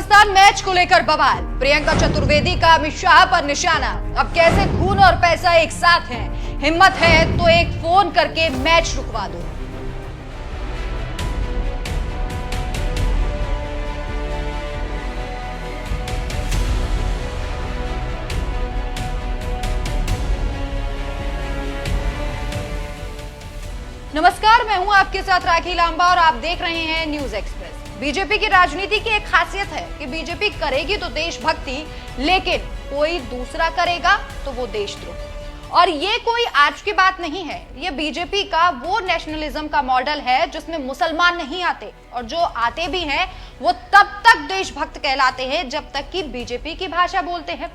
Pakistan match को लेकर बवाल, प्रियंका चतुर्वेदी का अमित शाह पर निशाना। अब कैसे खून और पैसा एक साथ हैं? हिम्मत है तो एक फोन करके मैच रुकवा दो। नमस्कार, मैं हूं आपके साथ राखी लांबा और आप देख रहे हैं न्यूज एक्सप्रेस। बीजेपी की राजनीति की एक खासियत है कि बीजेपी करेगी तो देशभक्ति, लेकिन कोई दूसरा करेगा तो वो देशद्रोह। और ये कोई आज की बात नहीं है, ये बीजेपी का वो नेशनलिज्म का मॉडल है जिसमें मुसलमान नहीं आते, और जो आते भी हैं वो तब तक देशभक्त कहलाते हैं जब तक कि बीजेपी की भाषा बोलते हैं।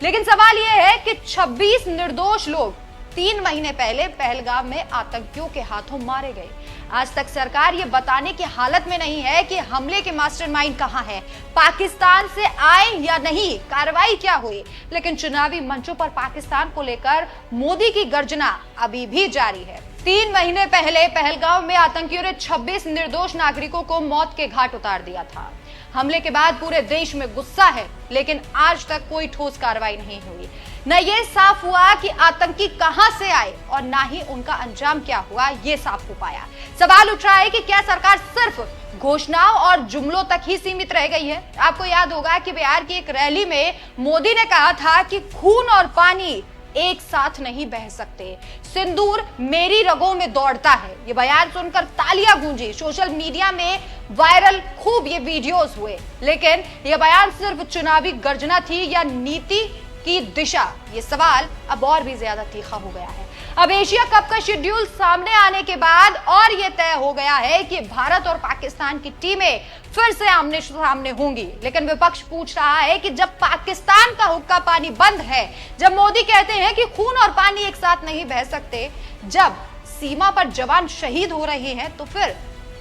लेकिन सवाल ये है कि 26 निर्दोष लोग 3 महीने पहले पहलगाम में आतंकियों के हाथों मारे गए। आज तक सरकार ये बताने की हालत में नहीं है कि हमले के मास्टरमाइंड कहां है, पाकिस्तान से आए या नहीं, कार्रवाई क्या हुई। लेकिन चुनावी मंचों पर पाकिस्तान को लेकर मोदी की गर्जना अभी भी जारी है। 3 महीने पहले पहलगाम में आतंकियों ने 26 निर्दोष नागरिकों को मौत के घाट उतार दिया था। हमले के बाद पूरे देश में गुस्सा है, लेकिन आज तक कोई ठोस कार्रवाई नहीं हुई। न ये साफ हुआ कि आतंकी कहां से आए और ना ही उनका अंजाम क्या हुआ, ये साफ हो पाया। सवाल उठ रहा है कि क्या सरकार सिर्फ घोषणाओं और जुमलों तक ही सीमित रह गई है। आपको याद होगा कि बिहार की एक रैली में मोदी ने कहा था कि खून और पानी एक साथ नहीं बह सकते, सिंदूर मेरी रगों में दौड़ता है। ये बयान सुनकर तालियां गूंजी, सोशल मीडिया में वायरल खूब ये वीडियोस हुए। लेकिन ये बयान सिर्फ चुनावी गर्जना थी या नीति की दिशा, ये सवाल अब और भी ज्यादा तीखा हो गया है। अब एशिया कप का शेड्यूल सामने आने के बाद और ये तय हो गया है कि भारत और पाकिस्तान की टीमें फिर से आमने सामने होंगी। लेकिन विपक्ष पूछ रहा है कि जब पाकिस्तान का हुक्का पानी बंद है, जब मोदी कहते हैं कि खून और पानी एक साथ नहीं बह सकते, जब सीमा पर जवान शहीद हो रहे हैं, तो फिर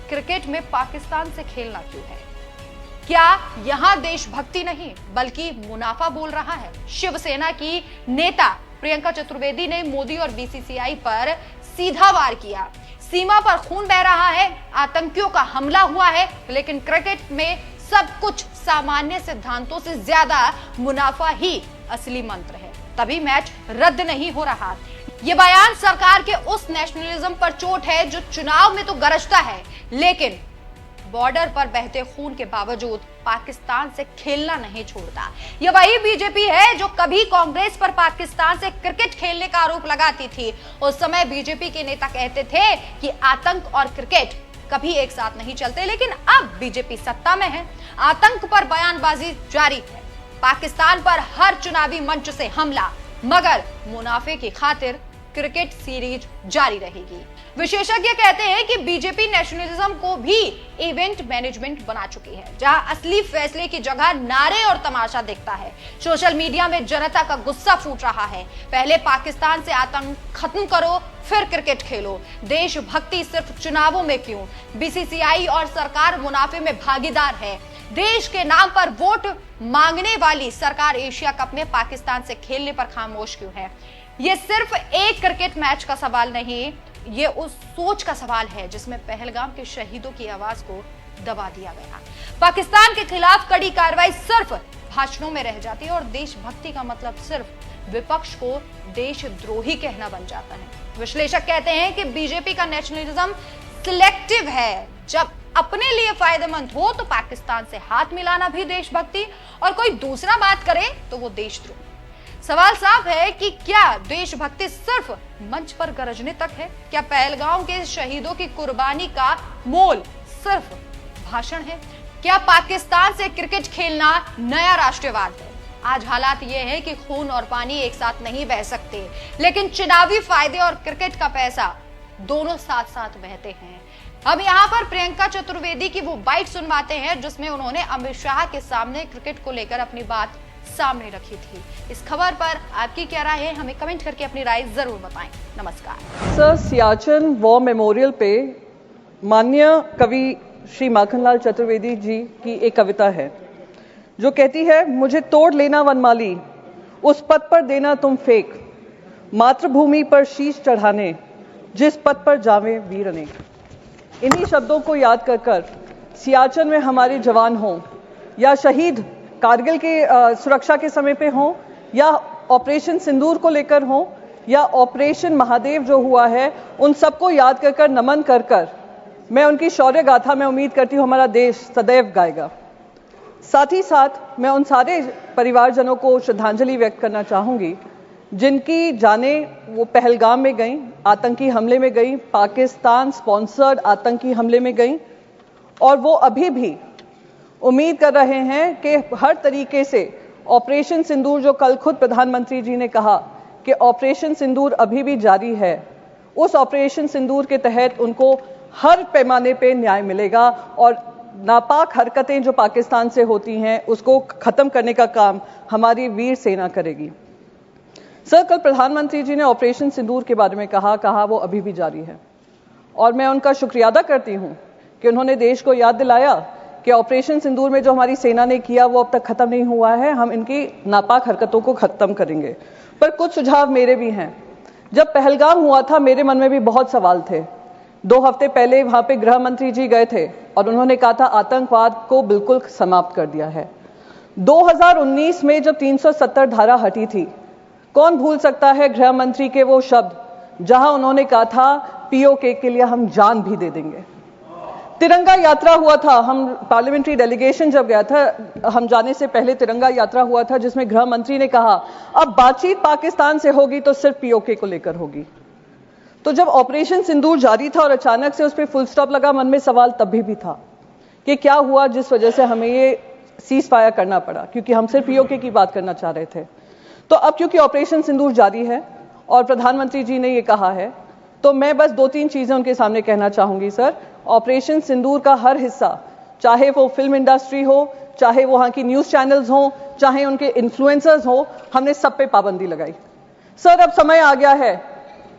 क्रिकेट में पाकिस्तान से खेलना क्यों है? क्या यहां देशभक्ति नहीं बल्कि मुनाफा बोल रहा है? शिवसेना की नेता प्रियंका चतुर्वेदी ने मोदी और बीसीसीआई पर सीधा वार किया। सीमा पर खून बह रहा है, आतंकियों का हमला हुआ है, लेकिन क्रिकेट में सब कुछ सामान्य सिद्धांतों से ज्यादा मुनाफा ही असली मंत्र है, तभी मैच रद्द नहीं हो रहा। ये बयान सरकार के उस नेशनलिज्म पर चोट है जो चुनाव में तो गरजता है, लेकिन बॉर्डर पर बहते खून के बावजूद पाकिस्तान से खेलना नहीं छोड़ता। ये वही बीजेपी है जो कभी कांग्रेस पर पाकिस्तान से क्रिकेट खेलने का आरोप लगाती थी। उस समय बीजेपी के नेता कहते थे कि आतंक और क्रिकेट कभी एक साथ नहीं चलते, लेकिन अब बीजेपी सत्ता में है, आतंक पर बयानबाजी जारी है, पाकिस्तान पर हर चुनावी मंच से हमला, मगर मुनाफे की खातिर क्रिकेट सीरीज जारी रहेगी। विशेषज्ञ कहते हैं कि बीजेपी नेशनलिज्म को भी इवेंट मैनेजमेंट बना चुकी है, जहां असली फैसले की जगह नारे और तमाशा दिखता है। सोशल मीडिया में जनता का गुस्सा फूट रहा है, पहले पाकिस्तान से आतंक खत्म करो फिर क्रिकेट खेलो, देशभक्ति सिर्फ चुनावों में क्यों? बीसीसीआई और सरकार मुनाफे में भागीदार है, देश के नाम पर वोट मांगने वाली सरकार एशिया कप में पाकिस्तान से खेलने पर खामोश क्यों है? ये सिर्फ एक क्रिकेट मैच का सवाल नहीं, ये उस सोच का सवाल है जिसमें पहलगाम के शहीदों की आवाज को दबा दिया गया। पाकिस्तान के खिलाफ कड़ी कार्रवाई सिर्फ भाषणों में रह जाती है और देशभक्ति का मतलब सिर्फ विपक्ष को देशद्रोही कहना बन जाता है। विश्लेषक कहते हैं कि बीजेपी का नेशनलिज्म सिलेक्टिव है, जब अपने लिए फायदेमंद हो तो पाकिस्तान से हाथ मिलाना भी देशभक्ति, और कोई दूसरा बात करे तो वो देशद्रोह। सवाल साफ है कि क्या देशभक्ति सिर्फ मंच पर गरजने तक है? क्या पहलगाम के शहीदों की कुर्बानी का मोल सिर्फ भाषण है? क्या पाकिस्तान से क्रिकेट खेलना नया राष्ट्रवाद है? आज हालात ये है कि खून और पानी एक साथ नहीं बह सकते, लेकिन चुनावी फायदे और क्रिकेट का पैसा दोनों साथ साथ बहते हैं। अब यहाँ पर प्रियंका चतुर्वेदी की वो बाइट सुनवाते हैं जिसमें उन्होंने अमित शाह के सामने क्रिकेट को लेकर अपनी बात सामने रखी थी। इस खबर पर आपकी क्या राय है, हमें कमेंट करके अपनी राय जरूर बताएं। नमस्कार। सर, सियाचिन वॉर मेमोरियल पे माननीय कवि श्री माखनलाल चतुर्वेदी जी की एक कविता है जो कहती है, मुझे तोड़ लेना वनमाली, उस पद पर देना तुम फेंक, मातृभूमि पर शीश चढ़ाने, जिस पद पर जावे वीर अनेक। इन्हीं शब्दों को याद कर सियाचिन में हमारे जवान हों, या शहीद कारगिल की सुरक्षा के समय पे हो, या ऑपरेशन सिंदूर को लेकर हो, या ऑपरेशन महादेव जो हुआ है, उन सबको याद कर कर नमन कर कर मैं उनकी शौर्य गाथा में उम्मीद करती हूं हमारा देश सदैव गाएगा। साथ ही साथ मैं उन सारे परिवारजनों को श्रद्धांजलि व्यक्त करना चाहूंगी जिनकी जानें वो पहलगाम में गई, आतंकी हमले में गई, पाकिस्तान स्पॉन्सर्ड आतंकी हमले में गई, और वो अभी भी उम्मीद कर रहे हैं कि हर तरीके से ऑपरेशन सिंदूर, जो कल खुद प्रधानमंत्री जी ने कहा कि ऑपरेशन सिंदूर अभी भी जारी है, उस ऑपरेशन सिंदूर के तहत उनको हर पैमाने पे न्याय मिलेगा और नापाक हरकतें जो पाकिस्तान से होती हैं उसको खत्म करने का काम हमारी वीर सेना करेगी। सर, कल प्रधानमंत्री जी ने ऑपरेशन सिंदूर के बारे में कहा वो अभी भी जारी है, और मैं उनका शुक्रिया अदा करती हूं कि उन्होंने देश को याद दिलाया कि ऑपरेशन सिंदूर में जो हमारी सेना ने किया वो अब तक खत्म नहीं हुआ है, हम इनकी नापाक हरकतों को खत्म करेंगे। पर कुछ सुझाव मेरे भी हैं। जब पहलगाम हुआ था मेरे मन में भी बहुत सवाल थे। 2 हफ्ते पहले वहां पे गृह मंत्री जी गए थे और उन्होंने कहा था आतंकवाद को बिल्कुल समाप्त कर दिया है। 2019 में जब 370 धारा हटी थी, कौन भूल सकता है गृह मंत्री के वो शब्द जहां उन्होंने कहा था पीओके के लिए हम जान भी दे देंगे। तिरंगा यात्रा हुआ था, हम पार्लियामेंट्री डेलीगेशन जब गया था, हम जाने से पहले तिरंगा यात्रा हुआ था जिसमें गृह मंत्री ने कहा अब बातचीत पाकिस्तान से होगी तो सिर्फ पीओके को लेकर होगी। तो जब ऑपरेशन सिंदूर जारी था और अचानक से उस पर फुल स्टॉप लगा, मन में सवाल तब भी था कि क्या हुआ जिस वजह से हमें ये सीज फायर करना पड़ा, क्योंकि हम सिर्फ पीओके की बात करना चाह रहे थे। तो अब क्योंकि ऑपरेशन सिंदूर जारी है और प्रधानमंत्री जी ने ये कहा है, तो मैं बस 2-3 चीजें उनके सामने कहना चाहूंगी। सर, ऑपरेशन सिंदूर का हर हिस्सा, चाहे वो फिल्म इंडस्ट्री हो, चाहे वहां की न्यूज चैनल्स हो, चाहे उनके इन्फ्लुएंसर्स हो, हमने सब पे पाबंदी लगाई। सर, अब समय आ गया है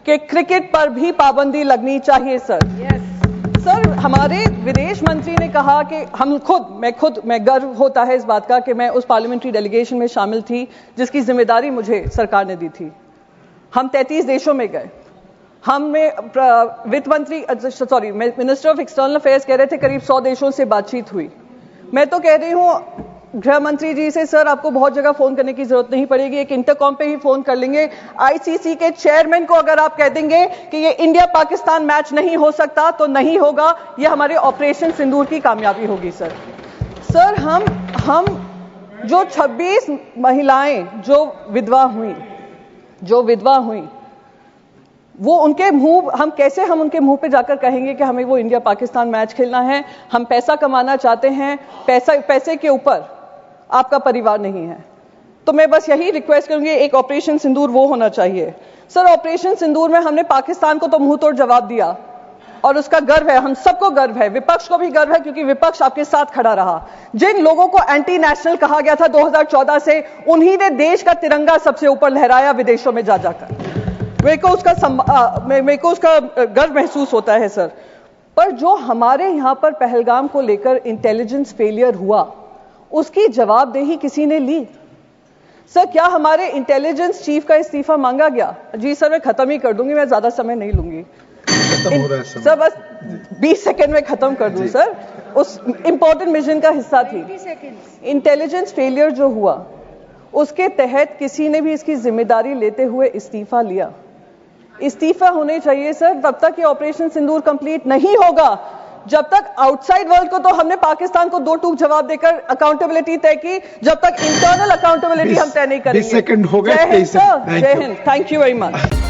कि क्रिकेट पर भी पाबंदी लगनी चाहिए। सर, हमारे विदेश मंत्री ने कहा कि मैं गर्व होता है इस बात का कि मैं उस पार्लियामेंट्री डेलीगेशन में शामिल थी जिसकी जिम्मेदारी मुझे सरकार ने दी थी। हम 33 देशों में गए। मिनिस्टर ऑफ एक्सटर्नल अफेयर्स कह रहे थे करीब 100 देशों से बातचीत हुई। मैं तो कह रही हूं गृह मंत्री जी से, सर आपको बहुत जगह फोन करने की जरूरत नहीं पड़ेगी, एक इंटरकॉम पे ही फोन कर लेंगे। आईसीसी के चेयरमैन को अगर आप कह देंगे कि ये इंडिया पाकिस्तान मैच नहीं हो सकता तो नहीं होगा, ये हमारे ऑपरेशन सिंदूर की कामयाबी होगी। सर, हम जो 26 महिलाएं जो विधवा हुई वो उनके मुंह, हम उनके मुंह पे जाकर कहेंगे कि हमें वो इंडिया पाकिस्तान मैच खेलना है, हम पैसा कमाना चाहते हैं, पैसे के ऊपर आपका परिवार नहीं है। तो मैं बस यही रिक्वेस्ट करूंगी, एक ऑपरेशन सिंदूर वो होना चाहिए। सर, ऑपरेशन सिंदूर में हमने पाकिस्तान को तो मुंह तोड़ जवाब दिया और उसका गर्व है, हम सबको गर्व है, विपक्ष को भी गर्व है क्योंकि विपक्ष आपके साथ खड़ा रहा। जिन लोगों को एंटी नेशनल कहा गया था 2014 से, उन्हीं ने देश का तिरंगा सबसे ऊपर लहराया विदेशों में जाकर। मेरे को उसका गर्व महसूस होता है। सर, पर जो हमारे यहां पर पहलगाम को लेकर इंटेलिजेंस फेलियर हुआ, उसकी जवाबदेही किसी ने ली? सर, क्या हमारे इंटेलिजेंस चीफ का इस्तीफा मांगा गया? जी सर, मैं खत्म ही कर दूंगी, मैं ज्यादा समय नहीं लूंगी। सर, बस 20 सेकेंड में खत्म कर दूं। सर, उस इंपॉर्टेंट मिशन का हिस्सा थी। इंटेलिजेंस फेलियर जो हुआ उसके तहत किसी ने भी इसकी जिम्मेदारी लेते हुए इस्तीफा लिया। इस्तीफा होने चाहिए सर, तब तक ये ऑपरेशन सिंदूर कंप्लीट नहीं होगा जब तक आउटसाइड वर्ल्ड को तो हमने पाकिस्तान को 2 टूक जवाब देकर अकाउंटेबिलिटी तय की, जब तक इंटरनल अकाउंटेबिलिटी हम तय नहीं करेंगे। 20 सेकंड हो गए। जय हिंद सर, जय Hind, thank you very much.